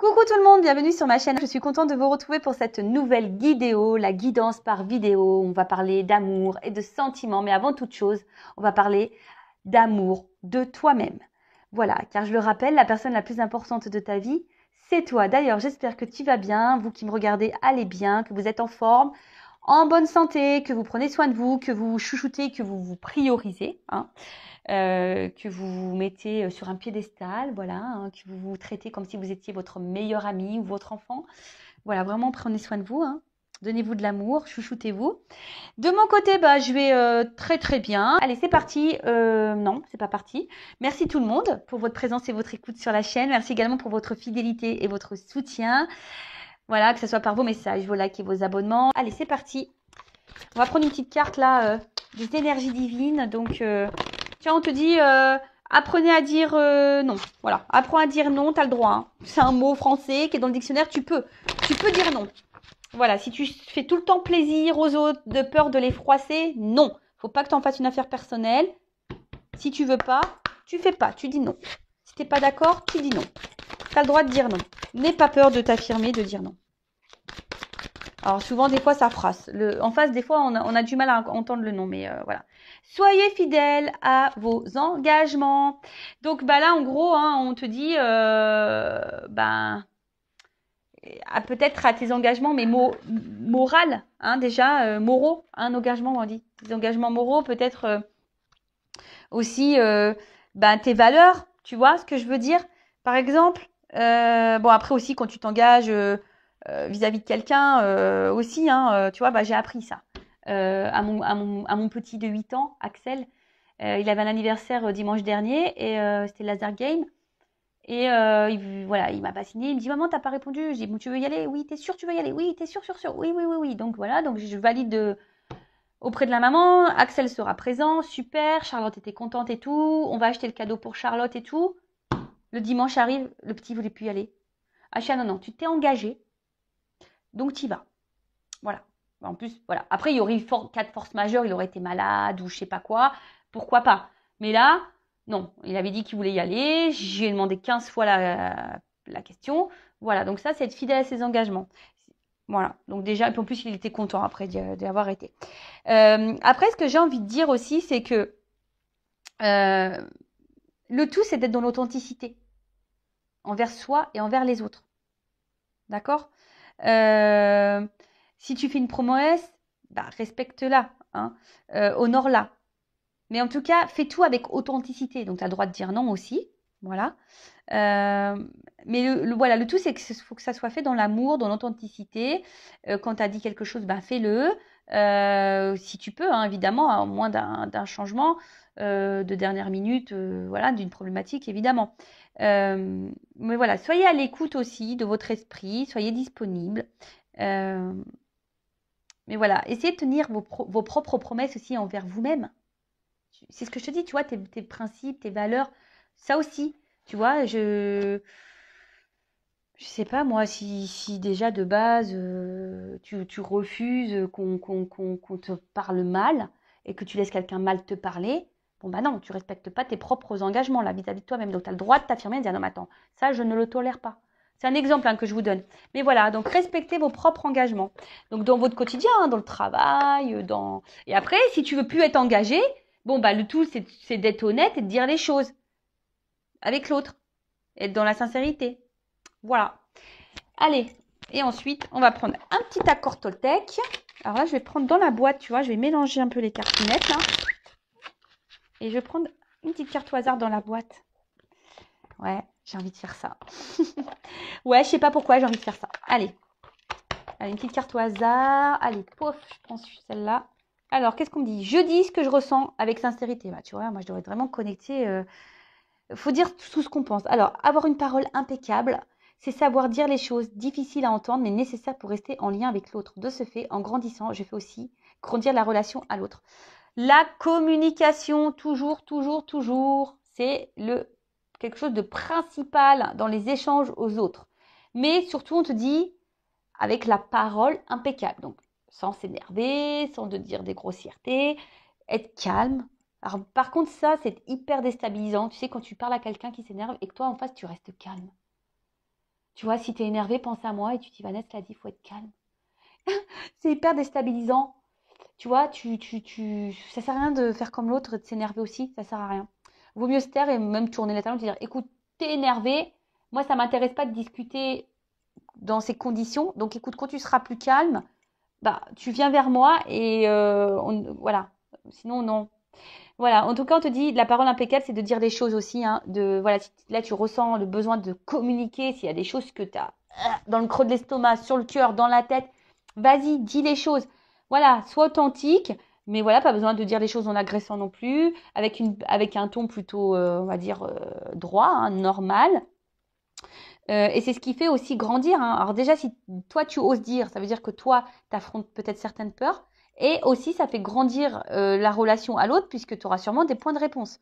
Coucou tout le monde, bienvenue sur ma chaîne. Je suis contente de vous retrouver pour cette nouvelle vidéo, la guidance par vidéo. On va parler d'amour et de sentiments, mais avant toute chose, on va parler d'amour de toi-même. Voilà, car je le rappelle, la personne la plus importante de ta vie, c'est toi. D'ailleurs, j'espère que tu vas bien, vous qui me regardez, allez bien, que vous êtes en forme, en bonne santé, que vous prenez soin de vous, que vous vous chouchoutez, que vous vous priorisez, que vous vous mettez sur un piédestal, voilà, que vous vous traitez comme si vous étiez votre meilleur ami ou votre enfant. Voilà, vraiment prenez soin de vous, donnez-vous de l'amour, chouchoutez-vous. De mon côté, je vais très très bien. Allez, c'est parti. Non, c'est pas parti. Merci tout le monde pour votre présence et votre écoute sur la chaîne. Merci également pour votre fidélité et votre soutien. Voilà, que ce soit par vos messages, vos likes et vos abonnements. Allez, c'est parti. On va prendre une petite carte là des énergies divines. Donc, tiens, on te dit apprenez à dire non. Voilà, apprends à dire non, tu as le droit. C'est un mot français qui est dans le dictionnaire, tu peux dire non. Voilà, si tu fais tout le temps plaisir aux autres de peur de les froisser, non. Faut pas que tu en fasses une affaire personnelle. Si tu veux pas, tu fais pas, tu dis non. Si t'es pas d'accord, tu dis non. Tu as le droit de dire non. N'aie pas peur de t'affirmer, de dire non. Alors souvent, des fois, ça froisse. En face, des fois, on a du mal à entendre le non, mais voilà. Soyez fidèles à vos engagements. Donc, là, en gros, on te dit, peut-être à tes engagements, mais moral, déjà, moraux, un engagement, on dit. Des engagements moraux, peut-être aussi, tes valeurs, tu vois ce que je veux dire? Par exemple, après aussi, quand tu t'engages vis-à-vis de quelqu'un aussi, tu vois, j'ai appris ça à mon petit de 8 ans, Axel. Il avait un anniversaire dimanche dernier et c'était Laser Game. Et il m'a fasciné. Il me dit, maman, t'as pas répondu. Je dis, bon, tu veux y aller? Oui, t'es sûr, tu veux y aller? Oui, t'es sûr, sûr, sûr. Oui, oui, oui, oui. Donc voilà, donc je valide auprès de la maman. Axel sera présent, super. Charlotte était contente et tout. On va acheter le cadeau pour Charlotte et tout. Le dimanche arrive, le petit voulait plus y aller. Acha, non, tu t'es engagé, donc t'y vas. Voilà. En plus, voilà. Après, il y aurait eu cas de force majeure, il aurait été malade ou je sais pas quoi. Pourquoi pas? Mais là, non. Il avait dit qu'il voulait y aller. J'ai demandé 15 fois la question. Voilà. Donc ça, c'est être fidèle à ses engagements. Voilà. Donc déjà, et puis en plus, il était content après d'y avoir été. Après, ce que j'ai envie de dire aussi, c'est que le tout, c'est d'être dans l'authenticité envers soi et envers les autres. D'accord? Si tu fais une promesse, respecte-la, honore-la. Mais en tout cas, fais tout avec authenticité. Donc, tu as le droit de dire non aussi. Voilà. Mais voilà, le tout, c'est qu'il faut que ça soit fait dans l'amour, dans l'authenticité. Quand tu as dit quelque chose, fais-le. Si tu peux, évidemment, à moins d'un changement de dernière minute, d'une problématique, évidemment. Mais voilà, soyez à l'écoute aussi de votre esprit, soyez disponible. Mais voilà, essayez de tenir vos propres promesses aussi envers vous-même. C'est ce que je te dis, tu vois, tes principes, tes valeurs, ça aussi, tu vois, je sais pas moi, si déjà de base tu refuses qu'on te parle mal et que tu laisses quelqu'un mal te parler, bon non, tu respectes pas tes propres engagements là vis-à-vis de toi-même. Donc tu as le droit de t'affirmer et de dire non mais attends, ça je ne le tolère pas. C'est un exemple que je vous donne. Mais voilà, donc respectez vos propres engagements. Donc dans votre quotidien, dans le travail, et après, si tu veux plus être engagé, le tout c'est d'être honnête et de dire les choses avec l'autre, être dans la sincérité. Voilà. Allez, et ensuite, on va prendre un petit accord Toltec. Alors là, je vais prendre dans la boîte, tu vois, je vais mélanger un peu les cartonettes, là. Et je vais prendre une petite carte au hasard dans la boîte. Ouais, j'ai envie de faire ça. Ouais, je sais pas pourquoi j'ai envie de faire ça. Allez, une petite carte au hasard. Allez, pof, je prends celle-là. Alors, qu'est-ce qu'on me dit? Je dis ce que je ressens avec sincérité. Tu vois, moi, je devrais être vraiment connectée. Faut dire tout ce qu'on pense. Alors, avoir une parole impeccable, c'est savoir dire les choses difficiles à entendre, mais nécessaires pour rester en lien avec l'autre. De ce fait, en grandissant, je fais aussi grandir la relation à l'autre. La communication, toujours, toujours, toujours, c'est quelque chose de principal dans les échanges aux autres. Mais surtout, on te dit avec la parole impeccable. Donc, sans s'énerver, sans te dire des grossièretés, être calme. Alors, par contre, ça, c'est hyper déstabilisant. Tu sais, quand tu parles à quelqu'un qui s'énerve et que toi, en face, tu restes calme. Tu vois, si tu es énervé, pense à moi et tu dis, Vanessa l'a dit, il faut être calme. C'est hyper déstabilisant. Tu vois, ça sert à rien de faire comme l'autre et de s'énerver aussi, ça sert à rien. Vaut mieux se taire et même tourner la table et dire, écoute, t'es énervé, moi ça m'intéresse pas de discuter dans ces conditions, donc écoute, quand tu seras plus calme, bah tu viens vers moi et voilà. Sinon non. Voilà, en tout cas, on te dit, la parole impeccable, c'est de dire des choses aussi. Hein, voilà, si là, tu ressens le besoin de communiquer, s'il y a des choses que tu as dans le creux de l'estomac, sur le cœur, dans la tête, vas-y, dis les choses. Voilà, sois authentique, mais voilà, pas besoin de dire les choses en agressant non plus, avec un ton plutôt, on va dire, droit, hein, normal. Et c'est ce qui fait aussi grandir. Hein. Alors déjà, si toi, tu oses dire, ça veut dire que toi, tu affrontes peut-être certaines peurs. Et aussi, ça fait grandir la relation à l'autre puisque tu auras sûrement des points de réponse.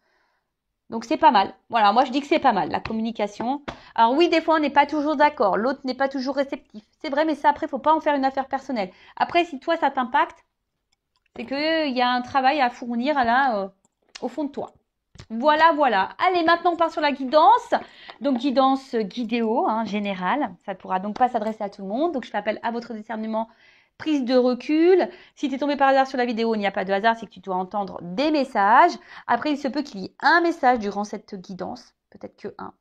Donc, c'est pas mal. Voilà, moi, je dis que c'est pas mal, la communication. Alors oui, des fois, on n'est pas toujours d'accord. L'autre n'est pas toujours réceptif. C'est vrai, mais ça, après, il ne faut pas en faire une affaire personnelle. Après, si toi, ça t'impacte, c'est qu'il y a un travail à fournir là, au fond de toi. Voilà, voilà. Allez, maintenant on part sur la guidance. Donc guidance guidéo, hein, générale. Ça ne pourra donc pas s'adresser à tout le monde. Donc je t'appelle à votre discernement, prise de recul. Si tu es tombé par hasard sur la vidéo, il n'y a pas de hasard, c'est que tu dois entendre des messages. Après, il se peut qu'il y ait un message durant cette guidance. Peut-être que un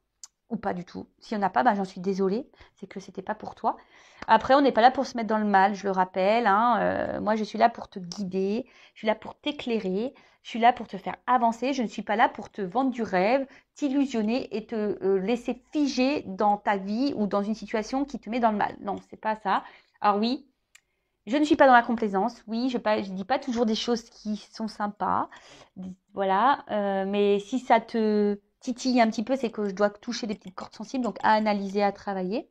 ou pas du tout. S'il n'y en a pas, ben, j'en suis désolée. C'est que c'était pas pour toi. Après, on n'est pas là pour se mettre dans le mal, je le rappelle. Hein. Moi, je suis là pour te guider. Je suis là pour t'éclairer. Je suis là pour te faire avancer. Je ne suis pas là pour te vendre du rêve, t'illusionner et te laisser figer dans ta vie ou dans une situation qui te met dans le mal. Non, c'est pas ça. Alors oui, je ne suis pas dans la complaisance. Oui, je ne dis pas toujours des choses qui sont sympas. Voilà. Mais si ça te titille un petit peu, c'est que je dois toucher des petites cordes sensibles, donc à analyser, à travailler.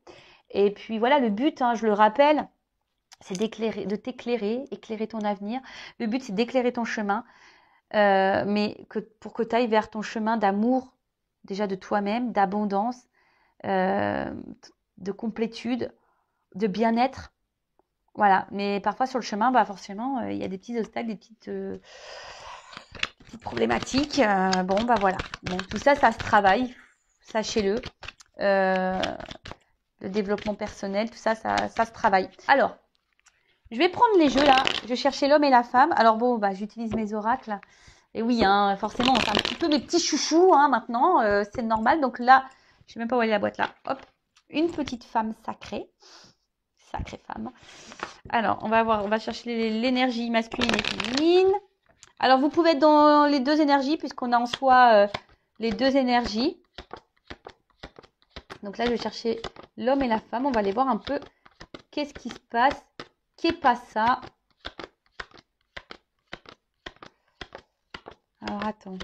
Et puis voilà, le but, hein, je le rappelle, c'est de t'éclairer, éclairer ton avenir. Le but, c'est d'éclairer ton chemin, mais pour que tu ailles vers ton chemin d'amour, déjà de toi-même, d'abondance, euh, de complétude, de bien-être. Voilà, mais parfois sur le chemin, bah forcément, il y a des petits obstacles, des petites problématiques. Bon, bah voilà. Bon, tout ça, ça se travaille, sachez-le. Le développement personnel, tout ça, ça se travaille. Alors, je vais prendre les jeux là. Je vais chercher l'homme et la femme. Alors bon, bah j'utilise mes oracles. Et oui, hein, forcément, c'est un petit peu mes petits chouchous hein, maintenant. C'est normal. Donc là, je sais même pas où est la boîte là. Hop, une petite femme sacrée. Sacrée femme. Alors, on va chercher l'énergie masculine et féminine. Alors, vous pouvez être dans les deux énergies, puisqu'on a en soi les deux énergies. Donc là, je vais chercher l'homme et la femme. On va aller voir un peu qu'est-ce qui se passe. Qu'est pas ça? Alors, attends.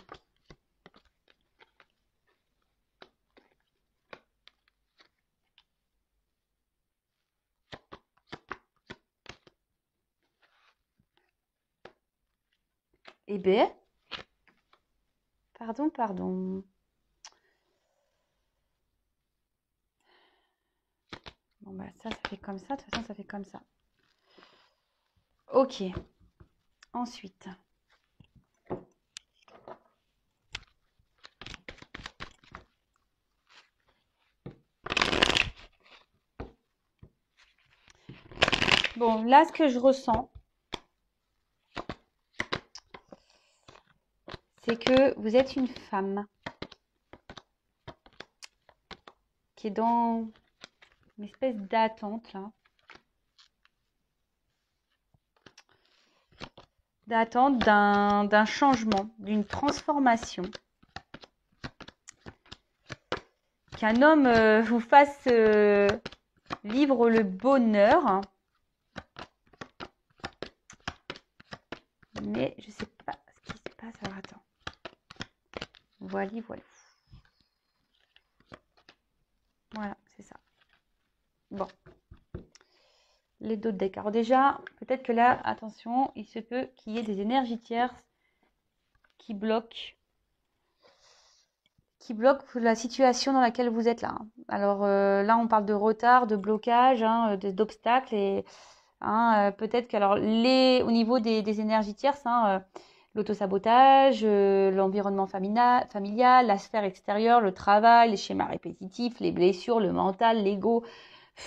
Eh bien, pardon. Bon, bah ça fait comme ça. De toute façon, ça fait comme ça. Ok. Ensuite. Bon, là, ce que je ressens, c'est que vous êtes une femme qui est dans une espèce d'attente, là. D'attente d'un changement, d'une transformation. Qu'un homme vous fasse vivre le bonheur. Mais je sais pas ce qui se passe. Alors attends. Voilà. Voilà, c'est ça. Bon. Les d'autres decks. Alors déjà, peut-être que là, attention, il se peut qu'il y ait des énergies tierces qui bloquent la situation dans laquelle vous êtes là. Alors là, on parle de retard, de blocage, hein, d'obstacles et hein, peut-être qu'alors au niveau des énergies tierces, hein, l'autosabotage, l'environnement familial, la sphère extérieure, le travail, les schémas répétitifs, les blessures, le mental, l'ego,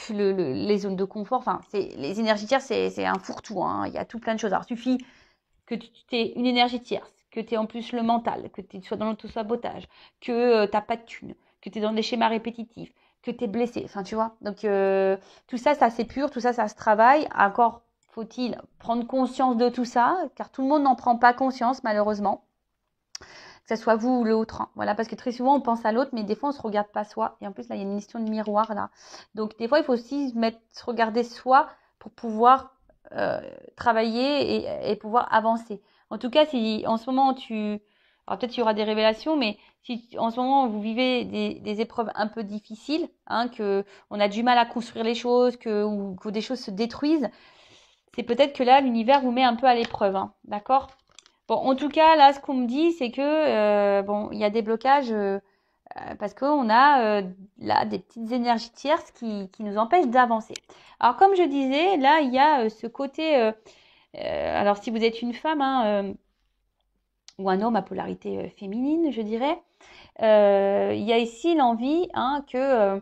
les zones de confort. Enfin, les énergies tierces, c'est un fourre-tout, hein. Il y a tout plein de choses. Alors, il suffit que tu aies une énergie tierce, que tu aies en plus le mental, que tu sois dans l'autosabotage, que tu n'as pas de thunes, que tu es dans des schémas répétitifs, que tu es blessé. Enfin, tu vois. Donc, tout ça, ça s'épure, tout ça, ça se travaille. Encore faut-il prendre conscience de tout ça, car tout le monde n'en prend pas conscience, malheureusement. Que ce soit vous ou l'autre. Hein. Voilà, parce que très souvent, on pense à l'autre, mais des fois, on ne se regarde pas soi. Et en plus, là, il y a une question de miroir, là. Donc, des fois, il faut aussi se regarder soi pour pouvoir travailler et pouvoir avancer. En tout cas, si en ce moment, alors peut-être qu'il y aura des révélations, mais si en ce moment, vous vivez des épreuves un peu difficiles, hein, que on a du mal à construire les choses, ou que des choses se détruisent, c'est peut-être que là, l'univers vous met un peu à l'épreuve. Hein, d'accord? Bon, en tout cas, là, ce qu'on me dit, c'est que bon, il y a des blocages parce qu'on a là des petites énergies tierces qui nous empêchent d'avancer. Alors, comme je disais, là, il y a ce côté. Alors, si vous êtes une femme hein, ou un homme à polarité féminine, je dirais, il y a ici l'envie hein, que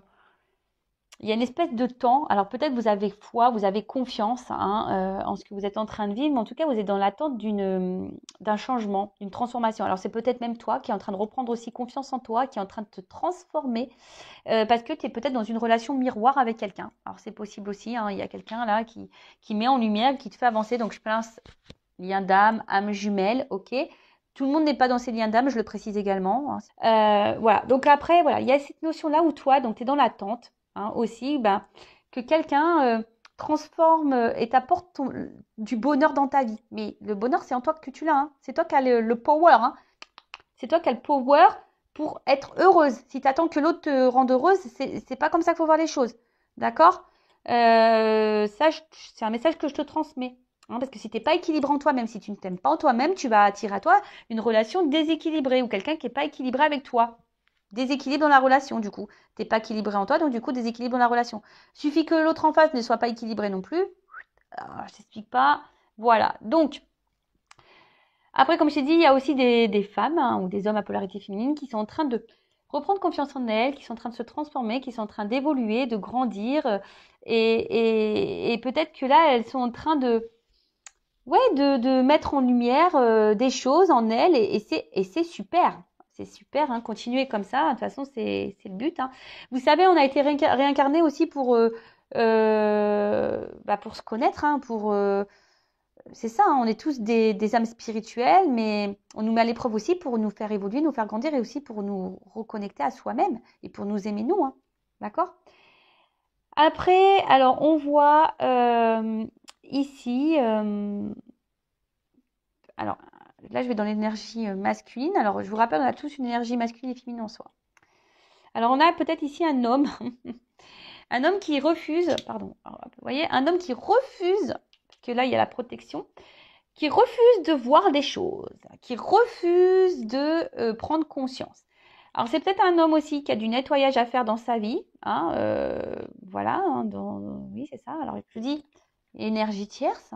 il y a une espèce de temps, alors peut-être vous avez foi, vous avez confiance hein, en ce que vous êtes en train de vivre, mais en tout cas vous êtes dans l'attente d'un changement, d'une transformation. Alors c'est peut-être même toi qui est en train de reprendre aussi confiance en toi, qui est en train de te transformer, parce que tu es peut-être dans une relation miroir avec quelqu'un. Alors c'est possible aussi, hein, il y a quelqu'un là qui met en lumière, qui te fait avancer, donc je pense lien d'âme, âme jumelle, ok. Tout le monde n'est pas dans ces liens d'âme, je le précise également. Hein. Voilà, donc après, voilà, il y a cette notion-là où toi, donc tu es dans l'attente. Hein, aussi, ben, que quelqu'un transforme et t'apporte du bonheur dans ta vie. Mais le bonheur, c'est en toi que tu l'as. Hein. C'est toi qui as le power. Hein. C'est toi qui as le power pour être heureuse. Si tu attends que l'autre te rende heureuse, c'est pas comme ça qu'il faut voir les choses. D'accord Ça, c'est un message que je te transmets. Hein, parce que si tu n'es pas équilibré en toi, même si tu ne t'aimes pas en toi-même, tu vas attirer à toi une relation déséquilibrée ou quelqu'un qui n'est pas équilibré avec toi. Déséquilibre dans la relation, du coup. T'es pas équilibré en toi, donc du coup, déséquilibre dans la relation. Suffit que l'autre en face ne soit pas équilibré non plus. Alors, je t'explique pas. Voilà. Donc, après, comme je t'ai dit, il y a aussi des femmes hein, ou des hommes à polarité féminine qui sont en train de reprendre confiance en elles, qui sont en train de se transformer, qui sont en train d'évoluer, de grandir. Et peut-être que là, elles sont en train de mettre en lumière des choses en elles et c'est super. C'est super, hein, continuez comme ça. De toute façon, c'est le but. Hein. Vous savez, on a été réincarné aussi pour se connaître, hein, c'est ça, hein, on est tous des âmes spirituelles, mais on nous met à l'épreuve aussi pour nous faire évoluer, nous faire grandir et aussi pour nous reconnecter à soi-même et pour nous aimer nous. Hein. D'accord? Après, alors on voit ici, alors là je vais dans l'énergie masculine. Alors je vous rappelle, on a tous une énergie masculine et féminine en soi. Alors on a peut-être ici un homme, un homme qui refuse, pardon, alors, vous voyez, un homme qui refuse, parce que là il y a la protection, qui refuse de voir des choses, qui refuse de prendre conscience. Alors c'est peut-être un homme aussi qui a du nettoyage à faire dans sa vie, hein, voilà, hein, oui c'est ça. Alors je dis énergie tierce,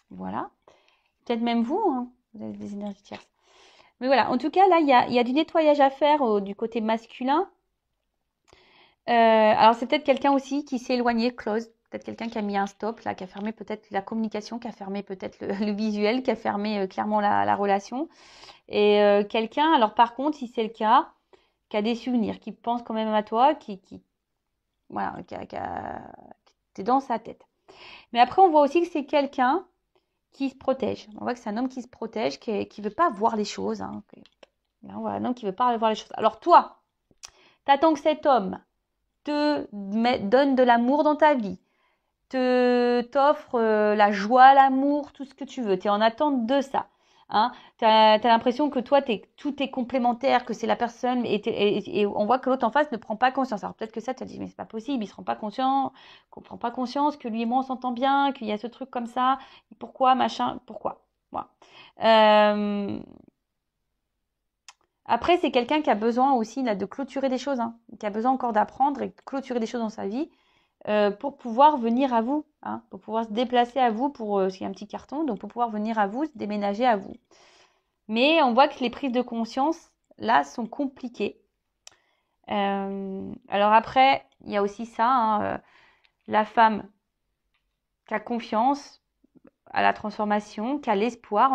voilà. Peut-être même vous, hein, vous avez des énergies tierces. Mais voilà, en tout cas là il y a du nettoyage à faire du côté masculin. Alors c'est peut-être quelqu'un aussi qui s'est éloigné, close. Peut-être quelqu'un qui a mis un stop, là, qui a fermé peut-être la communication, qui a fermé peut-être le visuel, qui a fermé clairement la relation. Et quelqu'un, alors par contre, si c'est le cas, qui a des souvenirs, qui pense quand même à toi, voilà, qui est dans sa tête. Mais après, on voit aussi que c'est quelqu'un qui se protège. On voit que c'est un homme qui se protège, qui ne veut pas voir les choses. Hein. Là, voilà, un homme qui ne veut pas voir les choses. Alors toi, t'attends que cet homme te donne de l'amour dans ta vie, t'offre la joie, l'amour, tout ce que tu veux. Tu es en attente de ça. Hein. Tu as l'impression que toi, tout est complémentaire, que c'est la personne, et on voit que l'autre en face ne prend pas conscience. Alors peut-être que ça, tu as dit, mais c'est pas possible, il se rend pas conscient, qu'on prend pas conscience, que lui et moi, on s'entend bien, qu'il y a ce truc comme ça, pourquoi, machin, pourquoi. Voilà. Après, c'est quelqu'un qui a besoin aussi là, de clôturer des choses, hein, qui a besoin encore d'apprendre et de clôturer des choses dans sa vie. pour pouvoir venir à vous, hein, pour pouvoir se déplacer à vous, s'il y a un petit carton, donc pour pouvoir venir à vous, se déménager à vous. Mais on voit que les prises de conscience, là, sont compliquées. Alors après, il y a aussi ça, hein, la femme qui a confiance à la transformation, qui a l'espoir,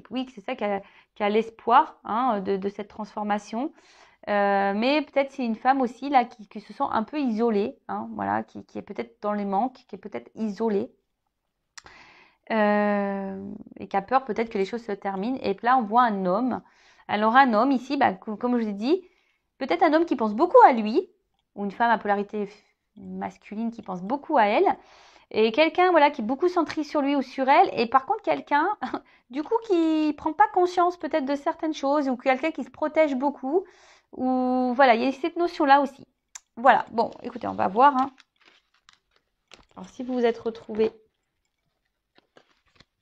oui, c'est ça, qui a l'espoir, hein, de cette transformation. Mais peut-être c'est une femme aussi là qui se sent un peu isolée, hein, voilà, qui est peut-être dans les manques, qui est peut-être isolée et qui a peur peut-être que les choses se terminent. Et là, on voit un homme. Alors un homme ici, bah, comme je vous ai dit, peut-être un homme qui pense beaucoup à lui, ou une femme à polarité masculine qui pense beaucoup à elle, et quelqu'un voilà qui est beaucoup centré sur lui ou sur elle, et par contre quelqu'un du coup qui prend pas conscience peut-être de certaines choses, ou quelqu'un qui se protège beaucoup, ou voilà, il y a cette notion-là aussi. Voilà, bon, écoutez, on va voir. Hein. Alors si vous vous êtes retrouvés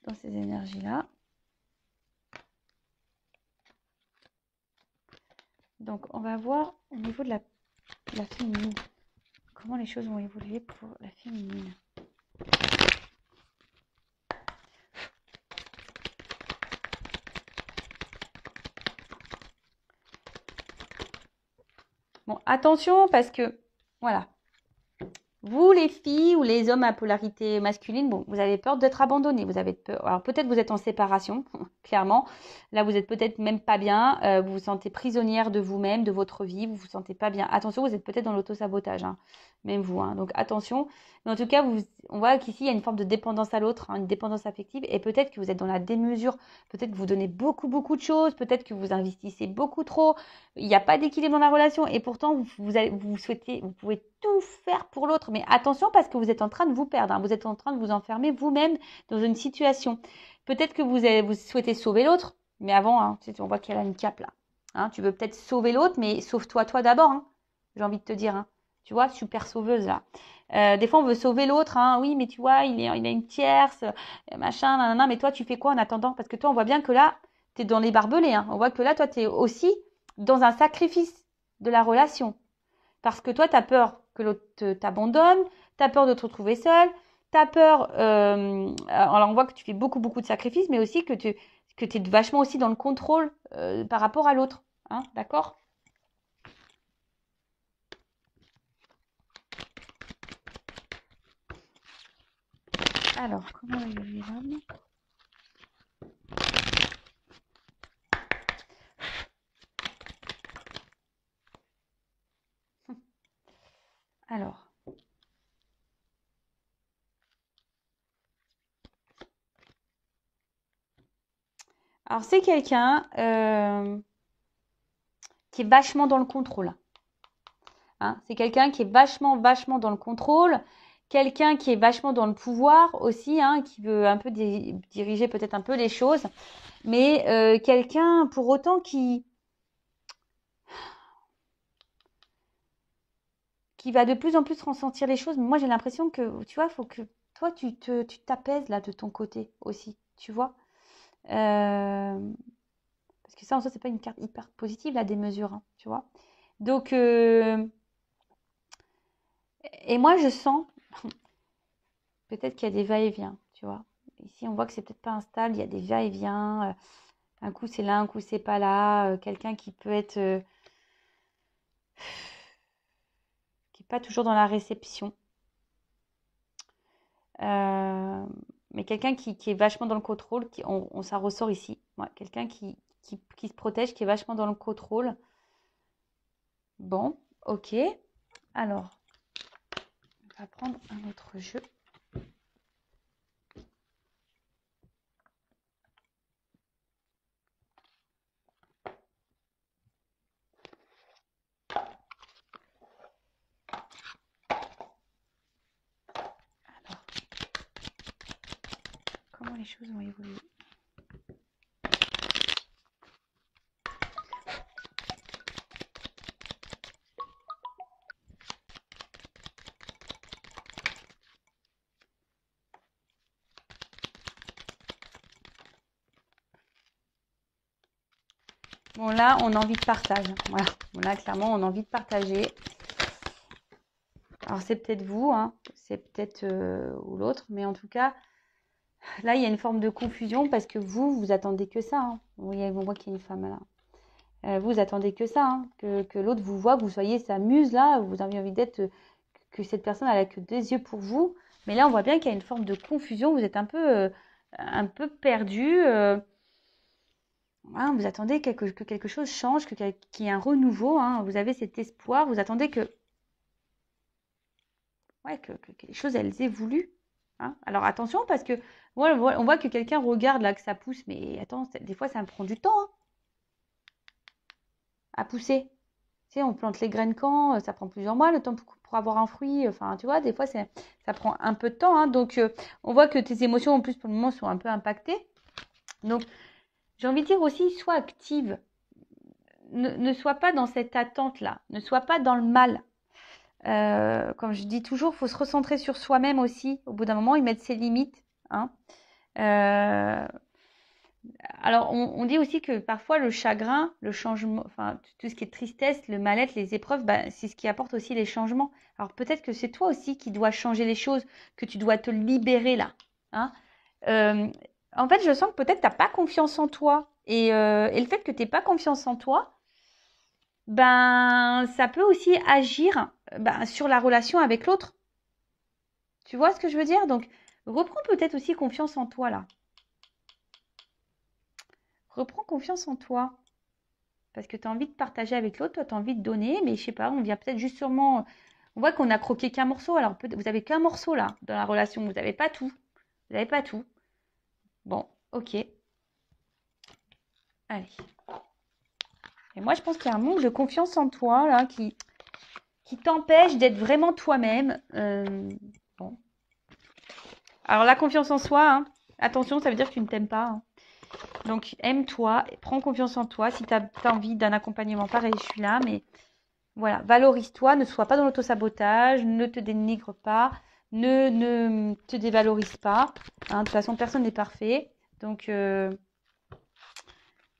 dans ces énergies-là, donc on va voir au niveau de la féminine, comment les choses vont évoluer pour la féminine. Bon, attention parce que, voilà, vous les filles ou les hommes à polarité masculine, bon, vous avez peur d'être abandonnés, vous avez peur. Alors peut-être vous êtes en séparation, clairement. Là, vous êtes peut-être même pas bien, vous vous sentez prisonnière de vous-même, de votre vie, vous vous sentez pas bien. Attention, vous êtes peut-être dans l'auto-sabotage, hein, même vous. Hein, donc attention. Mais en tout cas, on voit qu'ici, il y a une forme de dépendance à l'autre, hein, une dépendance affective, et peut-être que vous êtes dans la démesure, peut-être que vous donnez beaucoup, beaucoup de choses, peut-être que vous investissez beaucoup trop, il n'y a pas d'équilibre dans la relation, et pourtant, vous souhaitez, vous pouvez tout faire pour l'autre, mais attention parce que vous êtes en train de vous perdre, hein, vous êtes en train de vous enfermer vous-même dans une situation. Peut-être que vous souhaitez sauver l'autre, mais avant, hein, on voit qu'il y a une cape là. Hein, tu veux peut-être sauver l'autre, mais sauve-toi toi d'abord, hein, j'ai envie de te dire. Hein. Tu vois, super sauveuse là. Des fois, on veut sauver l'autre, hein, oui, mais tu vois, il a une tierce, machin, nanana, mais toi, tu fais quoi en attendant? Parce que toi, on voit bien que là, tu es dans les barbelés. Hein. On voit que là, toi, tu es aussi dans un sacrifice de la relation. Parce que toi, tu as peur que l'autre t'abandonne, tu as peur de te retrouver seule, tu as peur. Alors, on voit que tu fais beaucoup, beaucoup de sacrifices, mais aussi que tu es vachement aussi dans le contrôle par rapport à l'autre. Hein, d'accord? Alors, comment évoluer l'homme? Alors. Alors, c'est quelqu'un qui est vachement dans le contrôle. Hein, c'est quelqu'un qui est vachement, vachement dans le contrôle. Quelqu'un qui est vachement dans le pouvoir aussi, hein, qui veut un peu diriger peut-être un peu les choses. Mais quelqu'un pour autant qui va de plus en plus ressentir les choses. Mais moi, j'ai l'impression que, tu vois, il faut que toi, tu t'apaises là de ton côté aussi, tu vois. Parce que ça, en soi, c'est pas une carte hyper positive, là, des mesures, hein, tu vois. Donc, et moi, je sens peut-être qu'il y a des va-et-vient, tu vois. Ici, on voit que c'est peut-être pas instable, il y a des va-et-vient. Un coup, c'est là, un coup, c'est pas là. Quelqu'un qui peut être... qui n'est pas toujours dans la réception. Mais quelqu'un qui est vachement dans le contrôle, ça ressort ici. Ouais, quelqu'un qui se protège, qui est vachement dans le contrôle. Bon, ok. Alors, on va prendre un autre jeu. Alors, comment les choses vont évoluer? Bon, là, on a envie de partage. Voilà. Bon, là, clairement, on a envie de partager. Alors, c'est peut-être vous, hein, c'est peut-être ou l'autre, mais en tout cas, là, il y a une forme de confusion parce que vous attendez que ça. Hein. Oui, on voit qu'il y a une femme là. Vous attendez que ça, hein, que l'autre vous voit, que vous soyez sa muse là, vous avez envie d'être, que cette personne elle a que des yeux pour vous. Mais là, on voit bien qu'il y a une forme de confusion, vous êtes un peu perdu. Hein, vous attendez que quelque chose change, qu'il y ait un renouveau. Hein, vous avez cet espoir, vous attendez que les choses elles évoluent. Hein. Alors attention parce que on voit que quelqu'un regarde là, que ça pousse, mais attends, des fois ça me prend du temps hein, à pousser. Tu sais, on plante les graines quand, ça prend plusieurs mois le temps pour avoir un fruit. Enfin, tu vois, des fois ça prend un peu de temps. Hein, donc on voit que tes émotions en plus pour le moment sont un peu impactées. Donc j'ai envie de dire aussi, sois active. Ne sois pas dans cette attente-là. Ne sois pas dans le mal. Comme je dis toujours, il faut se recentrer sur soi-même aussi. Au bout d'un moment, y mettre ses limites. Hein. Alors, on dit aussi que parfois le chagrin, le changement, enfin tout ce qui est tristesse, le mal-être, les épreuves, bah, c'est ce qui apporte aussi les changements. Alors peut-être que c'est toi aussi qui dois changer les choses, que tu dois te libérer là. Hein. En fait, je sens que peut-être tu n'as pas confiance en toi. Et le fait que tu n'aies pas confiance en toi, ben, ça peut aussi agir sur la relation avec l'autre. Tu vois ce que je veux dire? Donc, reprends peut-être aussi confiance en toi là. Reprends confiance en toi. Parce que tu as envie de partager avec l'autre, toi tu as envie de donner, mais je sais pas, on vient peut-être juste sûrement. On voit qu'on a croqué qu'un morceau, alors vous n'avez qu'un morceau là dans la relation, vous n'avez pas tout. Vous n'avez pas tout. Bon, ok. Allez. Et moi je pense qu'il y a un manque de confiance en toi là qui t'empêche d'être vraiment toi-même. Bon. Alors la confiance en soi, hein, attention, ça veut dire que tu ne t'aimes pas. Hein. Donc aime-toi, prends confiance en toi. Si tu as envie d'un accompagnement, pareil, je suis là, mais voilà, valorise-toi, ne sois pas dans l'autosabotage, ne te dénigre pas, ne te dévalorise pas. Hein, de toute façon, personne n'est parfait. Donc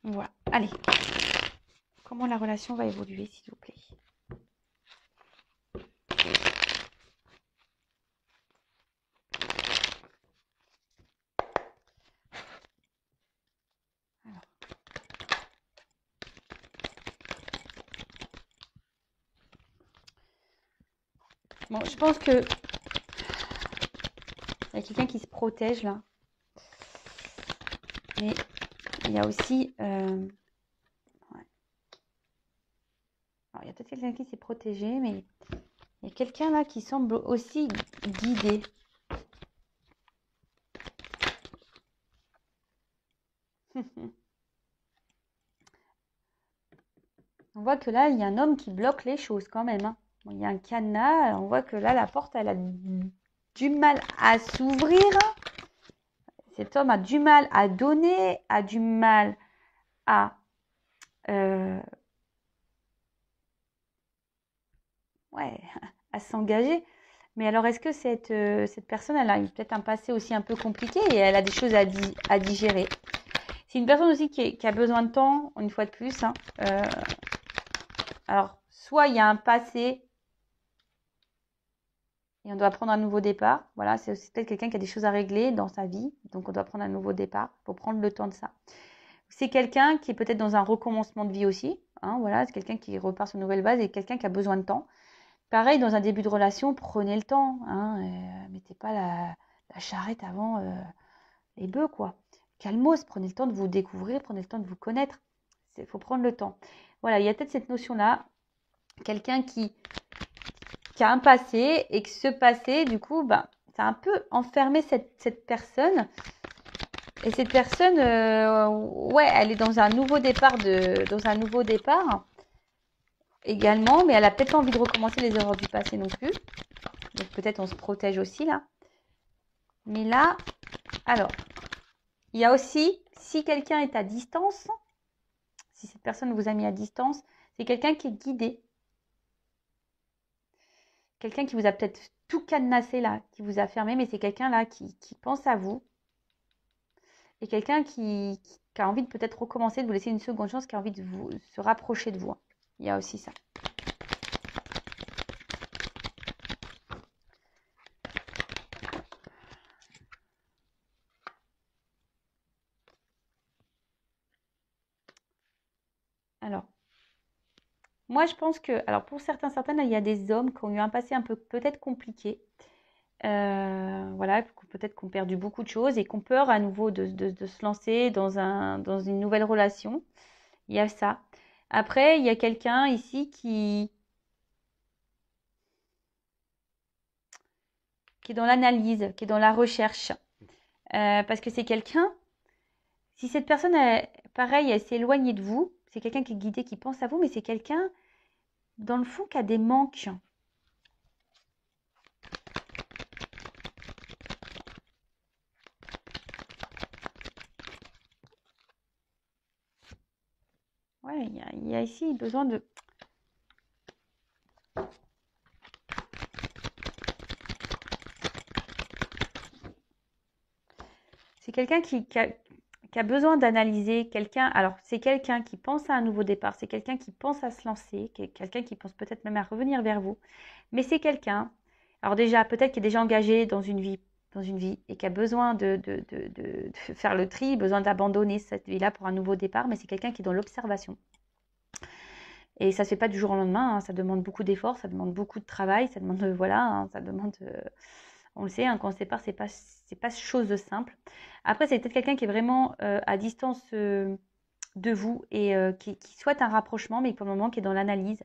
voilà, allez. Comment la relation va évoluer, s'il vous plaît? Bon, je pense que il y a quelqu'un qui se protège là. Mais il y a aussi... ouais. Alors, il y a peut-être quelqu'un qui s'est protégé, mais il y a quelqu'un là qui semble aussi guidé. On voit que là, il y a un homme qui bloque les choses quand même. Hein. Bon, il y a un cadenas. On voit que là, la porte, elle a du mal à s'ouvrir. Cet homme a du mal à donner, a du mal à... ouais, à s'engager. Mais alors, est-ce que cette personne, elle a peut-être un passé aussi un peu compliqué et elle a des choses à digérer? C'est une personne aussi qui a besoin de temps, une fois de plus. Hein. Alors, soit il y a un passé et on doit prendre un nouveau départ. Voilà, c'est aussi peut-être quelqu'un qui a des choses à régler dans sa vie. Donc, on doit prendre un nouveau départ. Il faut prendre le temps de ça. C'est quelqu'un qui est peut-être dans un recommencement de vie aussi. Hein, voilà, c'est quelqu'un qui repart sur une nouvelle base et quelqu'un qui a besoin de temps. Pareil, dans un début de relation, prenez le temps. Hein, mettez pas la charrette avant les bœufs, quoi. Calmos, prenez le temps de vous découvrir, prenez le temps de vous connaître. Il faut prendre le temps. Voilà, il y a peut-être cette notion-là. Quelqu'un qui a un passé et que ce passé, du coup, ça a un peu enfermé cette personne. Et cette personne, ouais, elle est dans un nouveau départ également, mais elle a peut-être pas envie de recommencer les erreurs du passé non plus. Donc peut-être on se protège aussi là. Mais là, alors, il y a aussi, si quelqu'un est à distance, si cette personne vous a mis à distance, c'est quelqu'un qui est guidé. Quelqu'un qui vous a peut-être tout cadenassé là, qui vous a fermé, mais c'est quelqu'un là qui pense à vous. Et quelqu'un qui a envie de peut-être recommencer, de vous laisser une seconde chance, qui a envie de se rapprocher de vous. Il y a aussi ça. Moi, je pense que, alors pour certaines, il y a des hommes qui ont eu un passé un peu peut-être compliqué. Voilà, peut-être qu'on perdu beaucoup de choses et qu'on peur à nouveau de se lancer dans une nouvelle relation. Il y a ça. Après, il y a quelqu'un ici qui est dans l'analyse, qui est dans la recherche. Parce que c'est quelqu'un, si cette personne, pareil, elle s'est éloignée de vous, c'est quelqu'un qui est guidé, qui pense à vous, mais c'est quelqu'un, dans le fond, qui a des manques. Ouais, il y a ici besoin de... C'est quelqu'un qui a besoin d'analyser, quelqu'un, alors c'est quelqu'un qui pense à un nouveau départ, c'est quelqu'un qui pense à se lancer, quelqu'un qui pense peut-être même à revenir vers vous, mais c'est quelqu'un, alors déjà, peut-être qui est déjà engagé dans une vie et qui a besoin de faire le tri, besoin d'abandonner cette vie-là pour un nouveau départ, mais c'est quelqu'un qui est dans l'observation. Et ça ne se fait pas du jour au lendemain, hein, ça demande beaucoup d'efforts, ça demande beaucoup de travail, ça demande, voilà, hein, ça demande... on le sait, hein, quand on se sépare, c'est pas chose de simple. Après, c'est peut-être quelqu'un qui est vraiment à distance de vous et qui souhaite un rapprochement, mais pour le moment qui est dans l'analyse.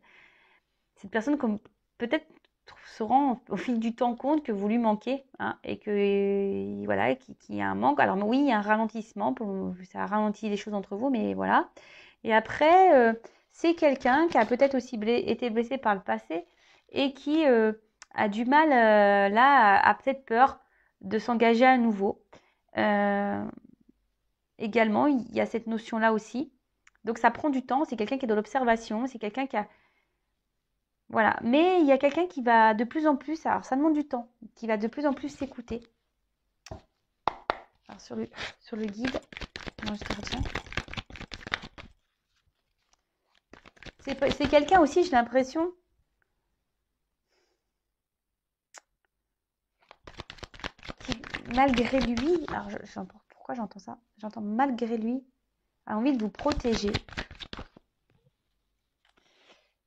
Cette personne, comme peut-être se rend au fil du temps compte que vous lui manquez, hein, et que voilà, qu'il y a un manque. Alors oui, il y a un ralentissement, ça ralentit les choses entre vous, mais voilà. Et après, c'est quelqu'un qui a peut-être aussi été blessé par le passé et qui a du mal, là, a peut-être peur de s'engager à nouveau. Également, il y a cette notion-là aussi. Donc, ça prend du temps. C'est quelqu'un qui est dans l'observation. C'est quelqu'un qui a... Voilà. Mais il y a quelqu'un qui va de plus en plus... Alors, ça demande du temps. Qui va de plus en plus s'écouter. Alors, sur le guide... Non, je te retiens. C'est quelqu'un aussi, j'ai l'impression... Malgré lui, alors pourquoi j'entends ça? J'entends malgré lui, a envie de vous protéger.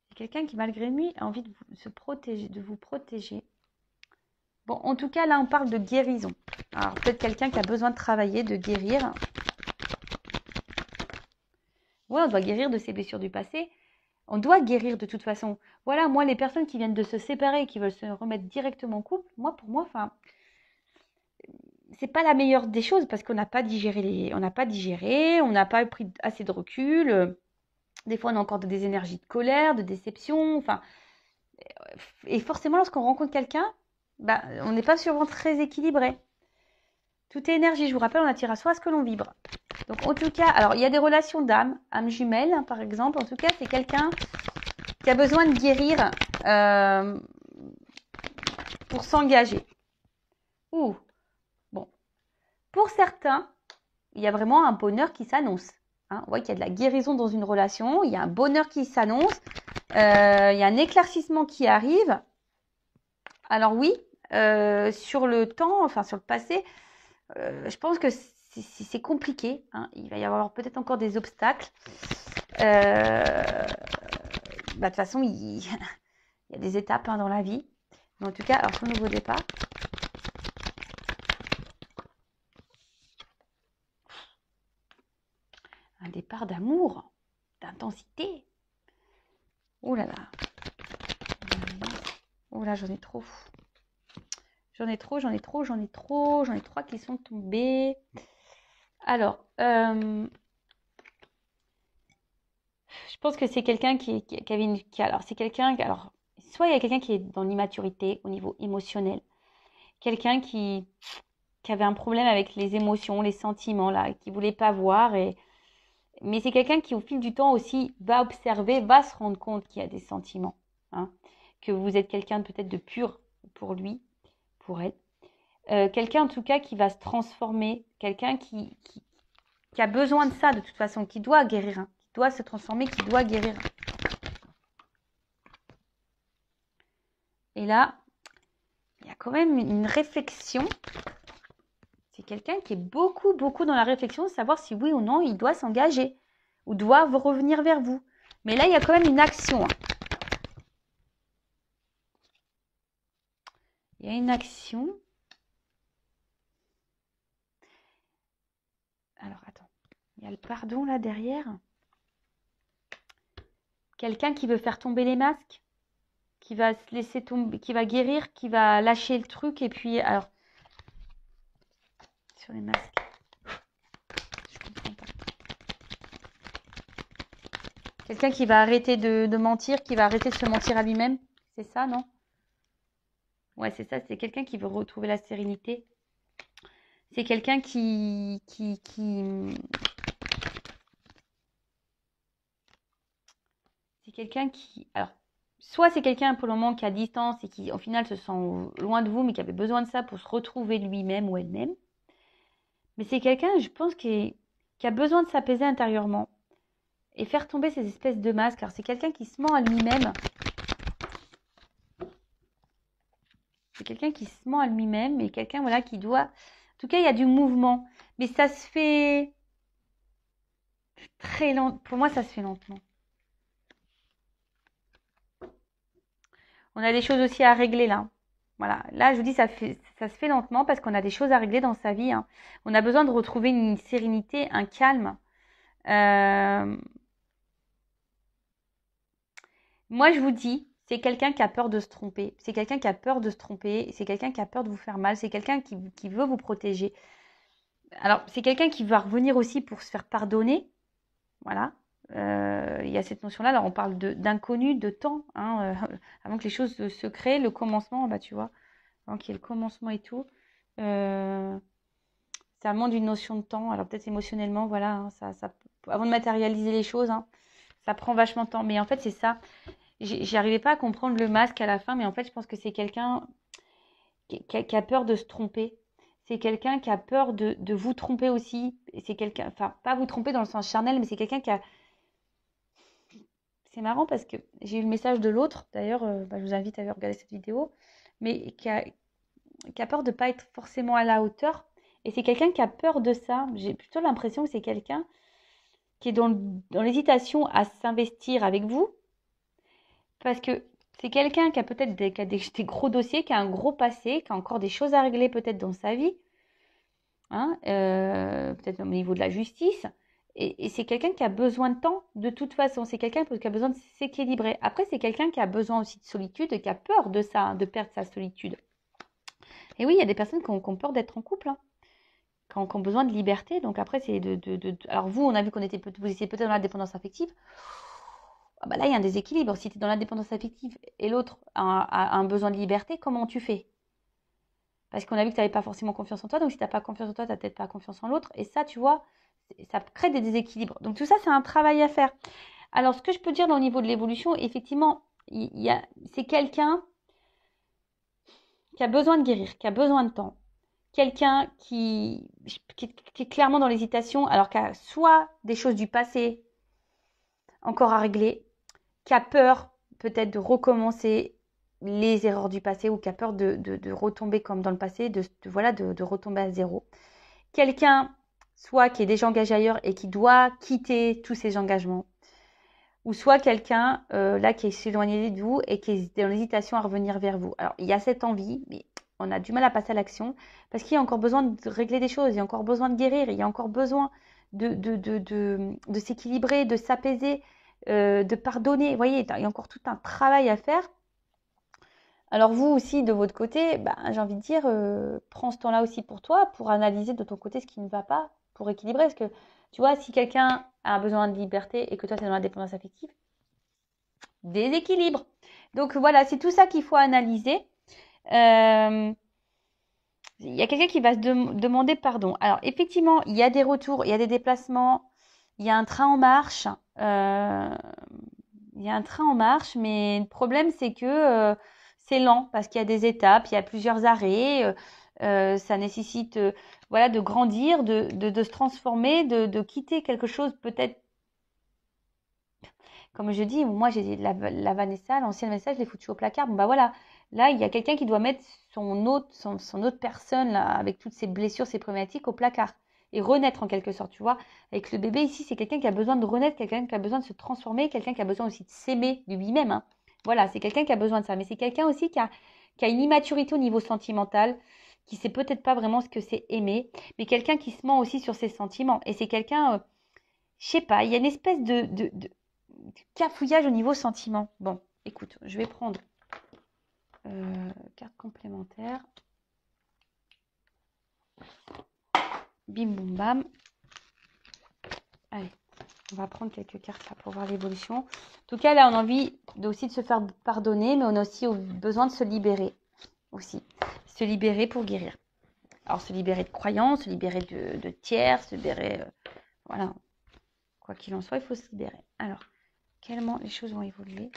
C'est quelqu'un qui, malgré lui, a envie de vous protéger. Bon, en tout cas, là, on parle de guérison. Alors, peut-être quelqu'un qui a besoin de travailler, de guérir. Ouais, on doit guérir de ses blessures du passé. On doit guérir de toute façon. Voilà, moi, les personnes qui viennent de se séparer et qui veulent se remettre directement en couple, pour moi, enfin... c'est pas la meilleure des choses parce qu'on n'a pas digéré, on n'a pas pris assez de recul. Des fois, on a encore des énergies de colère, de déception. Enfin, et forcément, lorsqu'on rencontre quelqu'un, on n'est pas souvent très équilibré. Tout est énergie. Je vous rappelle, on attire à soi ce que l'on vibre. Donc, en tout cas, alors il y a des relations d'âme, âme jumelle, hein, par exemple. En tout cas, c'est quelqu'un qui a besoin de guérir pour s'engager. Ouh. Bon. Pour certains, il y a vraiment un bonheur qui s'annonce. Hein. On voit qu'il y a de la guérison dans une relation, il y a un bonheur qui s'annonce, il y a un éclaircissement qui arrive. Alors oui, sur le temps, enfin sur le passé, je pense que c'est compliqué. Hein. Il va y avoir peut-être encore des obstacles. De toute façon, il y a des étapes, hein, dans la vie. Mais en tout cas, alors sur le nouveau départ, un départ d'amour, d'intensité. Oh là là. Oh là, j'en ai trop. J'en ai trois qui sont tombés. Alors, je pense que c'est quelqu'un qui avait une... c'est quelqu'un... Alors, soit il y a quelqu'un qui est dans l'immaturité au niveau émotionnel. Quelqu'un qui avait un problème avec les émotions, les sentiments, là, qui ne voulait pas voir. Mais c'est quelqu'un qui, au fil du temps aussi, va observer, va se rendre compte qu'il y a des sentiments. Hein, que vous êtes quelqu'un peut-être de pur pour lui, pour elle. Quelqu'un, en tout cas, qui va se transformer. Quelqu'un qui a besoin de ça, de toute façon, qui doit guérir. Hein, qui doit se transformer, qui doit guérir. Et là, il y a quand même une réflexion. C'est quelqu'un qui est beaucoup dans la réflexion de savoir si oui ou non il doit s'engager ou doit revenir vers vous. Mais là, il y a quand même une action. Hein. Il y a une action. Alors, attends. Il y a le pardon là derrière. Quelqu'un qui veut faire tomber les masques, qui va se laisser tomber, qui va guérir, qui va lâcher le truc. Et puis, alors, sur les masques, je comprends pas. Quelqu'un qui va arrêter de mentir, qui va arrêter de se mentir à lui-même. C'est ça, non? Ouais, c'est ça. C'est quelqu'un qui veut retrouver la sérénité. C'est quelqu'un c'est quelqu'un qui, alors, soit c'est quelqu'un pour le moment qui a distance et qui, au final, se sent loin de vous, mais qui avait besoin de ça pour se retrouver lui-même ou elle-même. Mais c'est quelqu'un, je pense, qui a besoin de s'apaiser intérieurement et faire tomber ces espèces de masques. Alors, c'est quelqu'un qui se ment à lui-même. C'est quelqu'un qui se ment à lui-même et quelqu'un, voilà, qui doit... En tout cas, il y a du mouvement. Mais ça se fait très lent. Pour moi, ça se fait lentement. On a des choses aussi à régler là. Voilà. Là, je vous dis, ça se fait lentement parce qu'on a des choses à régler dans sa vie. Hein. On a besoin de retrouver une sérénité, un calme. Moi, je vous dis, c'est quelqu'un qui a peur de se tromper. C'est quelqu'un qui a peur de se tromper. C'est quelqu'un qui a peur de vous faire mal. C'est quelqu'un qui veut vous protéger. Alors, c'est quelqu'un qui va revenir aussi pour se faire pardonner. Voilà. Il y a cette notion-là. Alors, on parle d'inconnu, de temps. Hein, avant que les choses se créent, le commencement, bah, tu vois. Avant qu'il y ait le commencement et tout. Ça demande une notion de temps. Alors, peut-être émotionnellement, voilà. Hein, avant de matérialiser les choses, hein, ça prend vachement de temps. Mais en fait, c'est ça. J'arrivais pas à comprendre le masque à la fin, mais en fait, je pense que c'est quelqu'un qui a peur de se tromper. C'est quelqu'un qui a peur de vous tromper aussi. Et c'est quelqu'un, enfin, pas vous tromper dans le sens charnel, mais c'est quelqu'un qui a... C'est marrant parce que j'ai eu le message de l'autre, d'ailleurs, je vous invite à regarder cette vidéo, mais qui a peur de ne pas être forcément à la hauteur. Et c'est quelqu'un qui a peur de ça. J'ai plutôt l'impression que c'est quelqu'un qui est dans l'hésitation à s'investir avec vous. Parce que c'est quelqu'un qui a peut-être des gros dossiers, qui a un gros passé, qui a encore des choses à régler peut-être dans sa vie, hein, peut-être au niveau de la justice. Et c'est quelqu'un qui a besoin de temps de toute façon. C'est quelqu'un qui a besoin de s'équilibrer. Après, c'est quelqu'un qui a besoin aussi de solitude, qui a peur de ça, hein, de perdre sa solitude. Et oui, il y a des personnes qui ont peur d'être en couple, hein, qui ont besoin de liberté. Donc après, c'est Alors vous, on a vu vous étiez peut-être dans la dépendance affective. Ah bah là, il y a un déséquilibre. Si tu es dans la dépendance affective et l'autre a un besoin de liberté, comment tu fais? Parce qu'on a vu que tu n'avais pas forcément confiance en toi. Donc si tu n'as pas confiance en toi, tu n'as peut-être pas confiance en l'autre. Et ça, tu vois, ça crée des déséquilibres. Donc tout ça, c'est un travail à faire. Alors, ce que je peux dire au niveau de l'évolution, effectivement, c'est quelqu'un qui a besoin de guérir, qui a besoin de temps. Quelqu'un qui est clairement dans l'hésitation, alors qu'il y a soit des choses du passé encore à régler, qui a peur peut-être de recommencer les erreurs du passé ou qui a peur de retomber comme dans le passé, de retomber à zéro. Quelqu'un, soit qui est déjà engagé ailleurs et qui doit quitter tous ses engagements, ou soit quelqu'un là qui est éloigné de vous et qui est dans l'hésitation à revenir vers vous. Alors, il y a cette envie, mais on a du mal à passer à l'action parce qu'il y a encore besoin de régler des choses, il y a encore besoin de guérir, il y a encore besoin de s'équilibrer, de s'apaiser, de pardonner. Vous voyez, il y a encore tout un travail à faire. Alors vous aussi, de votre côté, j'ai envie de dire, prends ce temps-là aussi pour toi, pour analyser de ton côté ce qui ne va pas, pour équilibrer. Parce que, tu vois, si quelqu'un a besoin de liberté et que toi, tu es dans la dépendance affective, déséquilibre. Donc voilà, c'est tout ça qu'il faut analyser. Il y a quelqu'un qui va se demander pardon. Alors effectivement, il y a des retours, il y a des déplacements, il y a un train en marche. Il y a un train en marche, mais le problème, c'est que c'est lent parce qu'il y a des étapes, il y a plusieurs arrêts. Ça nécessite voilà, de grandir, de se transformer, de quitter quelque chose peut-être. Comme je dis, moi, j'ai la Vanessa, l'ancienne Vanessa, je l'ai foutue au placard. Bon, bah voilà, là, il y a quelqu'un qui doit mettre son autre personne, là, avec toutes ses blessures, ses problématiques, au placard. Et renaître en quelque sorte, tu vois. Avec le bébé ici, c'est quelqu'un qui a besoin de renaître, quelqu'un qui a besoin de se transformer, quelqu'un qui a besoin aussi de s'aimer de lui-même. Hein. Voilà, c'est quelqu'un qui a besoin de ça. Mais c'est quelqu'un aussi qui qui a une immaturité au niveau sentimental, qui sait peut-être pas vraiment ce que c'est aimer, mais quelqu'un qui se ment aussi sur ses sentiments. Et c'est quelqu'un, je sais pas, il y a une espèce de cafouillage au niveau sentiment. Bon, écoute, je vais prendre carte complémentaire. Bim, boum, bam. Allez, on va prendre quelques cartes là pour voir l'évolution. En tout cas, là, on a envie aussi de se faire pardonner, mais on a aussi besoin de se libérer aussi. Se libérer pour guérir. Alors, se libérer de croyances, se libérer de tiers, se libérer... voilà. Quoi qu'il en soit, il faut se libérer. Alors, comment les choses vont évoluer?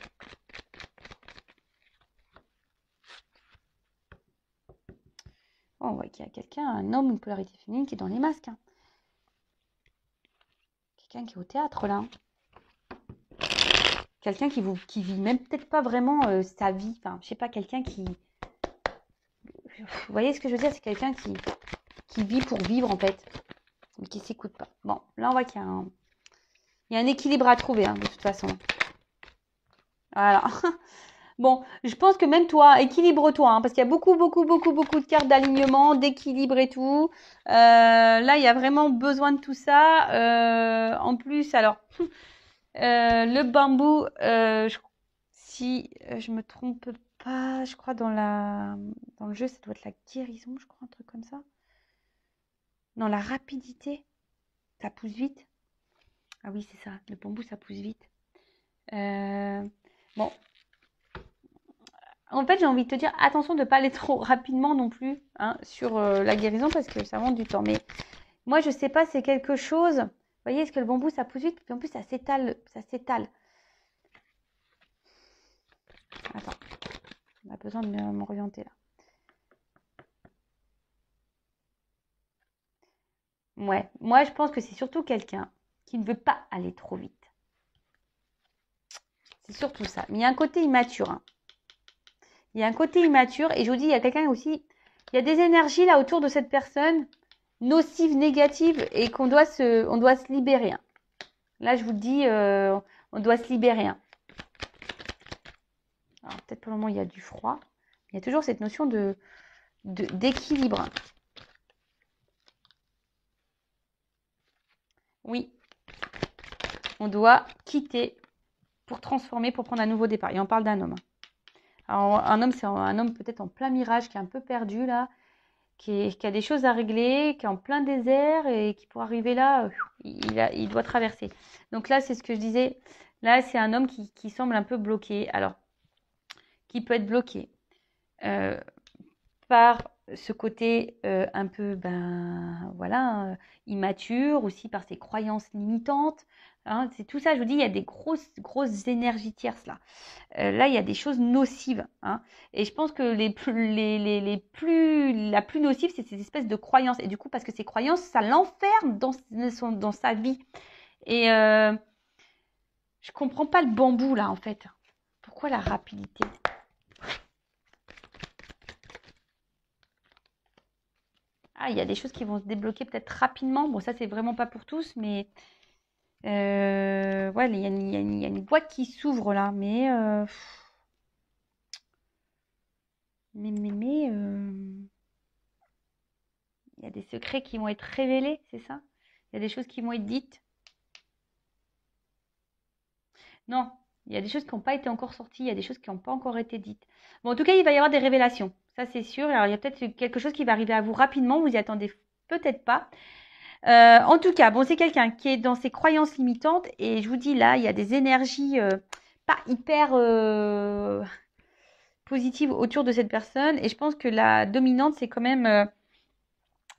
Oh, on voit qu'il y a quelqu'un, un homme, une polarité féminine qui est dans les masques. Hein. Quelqu'un qui est au théâtre, là. Quelqu'un qui vit même peut-être pas vraiment sa vie. Enfin, je sais pas, quelqu'un qui... Vous voyez ce que je veux dire? C'est quelqu'un qui vit pour vivre, en fait. Mais qui s'écoute pas. Bon, là, on voit qu'il y a un équilibre à trouver, hein, de toute façon. Voilà. Bon, je pense que même toi, équilibre-toi, hein, parce qu'il y a beaucoup de cartes d'alignement, d'équilibre et tout. Là, il y a vraiment besoin de tout ça. En plus, alors, le bambou, si je me trompe pas, je crois dans le jeu, ça doit être la guérison, je crois, un truc comme ça. Non, la rapidité, ça pousse vite. Ah oui, c'est ça, le bambou, ça pousse vite. Bon. En fait, j'ai envie de te dire, attention de ne pas aller trop rapidement non plus hein, sur la guérison parce que ça prend du temps. Mais moi, je sais pas, c'est quelque chose. Vous voyez, est-ce que le bambou, ça pousse vite? Puis en plus, ça s'étale, ça s'étale. Attends, on a besoin de m'orienter là. Ouais, moi, je pense que c'est surtout quelqu'un qui ne veut pas aller trop vite. C'est surtout ça. Mais il y a un côté immature. Hein. Il y a un côté immature et je vous dis, il y a quelqu'un aussi, il y a des énergies là autour de cette personne nocives, négatives et on doit se libérer. Hein. Là, je vous dis, on doit se libérer. Hein. Alors, peut-être pour le moment, il y a du froid. Il y a toujours cette notion d'équilibre. Oui, on doit quitter pour transformer, pour prendre un nouveau départ. Et on parle d'un homme. Alors, un homme, c'est un homme peut-être en plein mirage, qui est un peu perdu là, qui a des choses à régler, qui est en plein désert et qui pour arriver là, il doit traverser. Donc là, c'est ce que je disais. Là, c'est un homme qui semble un peu bloqué. Alors, qui peut être bloqué par ce côté un peu, voilà, immature, aussi par ses croyances limitantes. Hein, c'est tout ça, je vous dis, il y a des grosses énergies tierces là. Là, il y a des choses nocives. Hein, et je pense que la plus nocive, c'est ces espèces de croyances. Et du coup, parce que ces croyances, ça l'enferme dans sa vie. Et je comprends pas le bambou là, en fait. Pourquoi la rapidité? Ah, il y a des choses qui vont se débloquer peut-être rapidement. Bon, ça, c'est vraiment pas pour tous, mais ouais, il y a une boîte qui s'ouvre là, mais il y a des secrets qui vont être révélés, c'est ça? Il y a des choses qui vont être dites. Non, il y a des choses qui n'ont pas été encore sorties, il y a des choses qui n'ont pas encore été dites. Bon, en tout cas, il va y avoir des révélations, ça c'est sûr. Alors, il y a peut-être quelque chose qui va arriver à vous rapidement, vous y attendez peut-être pas. En tout cas, bon, c'est quelqu'un qui est dans ses croyances limitantes et je vous dis là, il y a des énergies pas hyper positives autour de cette personne et je pense que la dominante, c'est quand même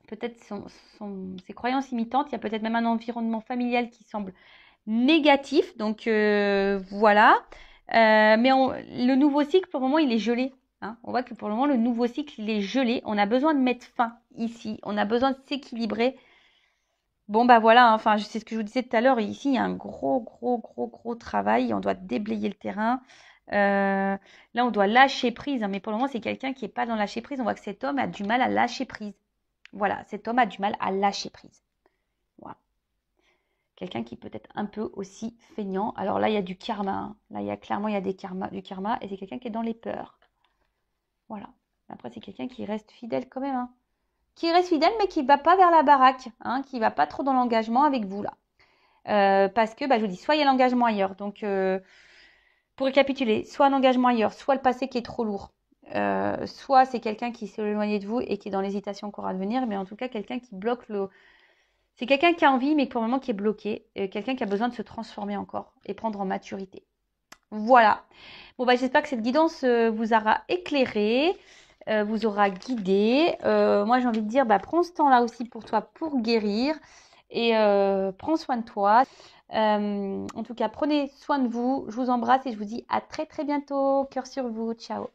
peut-être ses croyances limitantes. Il y a peut-être même un environnement familial qui semble négatif, donc voilà. Mais le nouveau cycle, pour le moment, il est gelé. Hein. On voit que pour le moment, le nouveau cycle, il est gelé. On a besoin de mettre fin ici. On a besoin de s'équilibrer. Bon, bah voilà, hein, enfin, c'est ce que je vous disais tout à l'heure. Ici, il y a un gros travail. On doit déblayer le terrain. Là, on doit lâcher prise. Hein, mais pour le moment, c'est quelqu'un qui n'est pas dans lâcher prise. On voit que cet homme a du mal à lâcher prise. Voilà, cet homme a du mal à lâcher prise. Voilà. Quelqu'un qui peut être un peu aussi feignant. Alors là, il y a du karma. Hein. Là, clairement, il y a du karma. Et c'est quelqu'un qui est dans les peurs. Voilà. Après, c'est quelqu'un qui reste fidèle quand même, hein. Qui reste fidèle, mais qui ne va pas vers la baraque, hein, qui ne va pas trop dans l'engagement avec vous, là. Parce que, je vous dis, soit il y a l'engagement ailleurs. Donc, pour récapituler, soit un engagement ailleurs, soit le passé qui est trop lourd. Soit c'est quelqu'un qui s'est éloigné de vous et qui est dans l'hésitation encore à devenir, mais en tout cas, quelqu'un qui bloque le... C'est quelqu'un qui a envie, mais pour le moment qui est bloqué. Quelqu'un qui a besoin de se transformer encore et prendre en maturité. Voilà. Bon, j'espère que cette guidance vous aura éclairé, vous aura guidé. Moi, j'ai envie de dire, prends ce temps-là aussi pour toi pour guérir et prends soin de toi. En tout cas, prenez soin de vous. Je vous embrasse et je vous dis à très très bientôt. Cœur sur vous. Ciao.